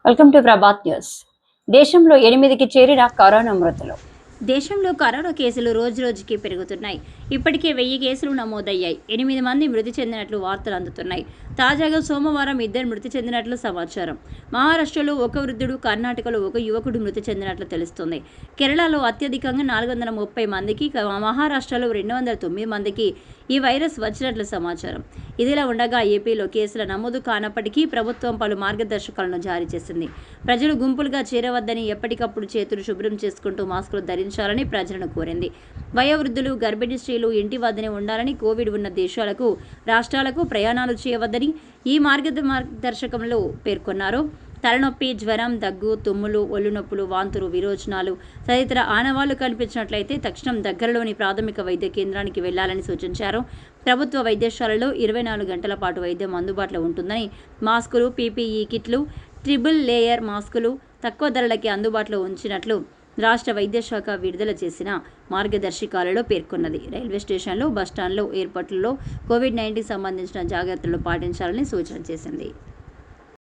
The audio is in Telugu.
Welcome to Prabhat news. దేశంలో 8కి చేరిన కరోనా మృతులు. దేశంలో కరోనా కేసులు రోజురోజుకి పెరుగుతున్నాయి. ఇప్పటికే 1000 కేసులు నమోదయ్యాయి. 8 మంది మృతి చెందినట్లు వార్తలు అందుతున్నాయి. తాజాగా సోమవారం 2 మృతి చెందినట్లు సమాచారం. మహారాష్ట్రలో ఒక వృద్ధుడు, కర్ణాటకలో ఒక యువకుడు మృతి చెందినట్లు తెలుస్తోంది. కేరళలో అత్యధికంగా 430 మందికి, మహారాష్ట్రలో 209 మందికి ఈ వైరస్ వచ్చినట్లు సమాచారం. ఇదిలా ఉండగా ఏపీలో కేసుల నమోదు కానప్పటికీ ప్రభుత్వం పలు మార్గదర్శకాలను జారీ చేసింది. ప్రజలు గుంపులుగా చేరవద్దని, ఎప్పటికప్పుడు చేతులు శుభ్రం చేసుకుంటూ మాస్కులు ధరించాలని ప్రజలను కోరింది. వయోవృద్ధులు, గర్భిణీ స్త్రీలు ఇంటి వద్దనే ఉండాలని, కోవిడ్ ఉన్న దేశాలకు, రాష్ట్రాలకు ప్రయాణాలు చేయవద్దని ఈ మార్గదర్శకంలో పేర్కొన్నారు. తలనొప్పి, జ్వరం, దగ్గు, తుమ్ములు, ఒళ్ళు నొప్పులు, వాంతులు, విరోచనాలు తదితర ఆనవాళ్లు కనిపించినట్లయితే తక్షణం దగ్గరలోని ప్రాథమిక వైద్య కేంద్రానికి వెళ్లాలని సూచించారు. ప్రభుత్వ వైద్యశాలలో 24 గంటల పాటు వైద్యం అందుబాటులో ఉంటుందని, మాస్కులు, పీపీఈ కిట్లు, ట్రిపుల్ లేయర్ మాస్కులు తక్కువ ధరలకి అందుబాటులో ఉంచినట్లు రాష్ట్ర వైద్యశాఖ విడుదల చేసిన మార్గదర్శకాలలో పేర్కొన్నది. రైల్వే స్టేషన్లు, బస్టాండ్లు, ఎయిర్పోర్టుల్లో కోవిడ్-19 సంబంధించిన జాగ్రత్తలు పాటించాలని సూచన చేసింది.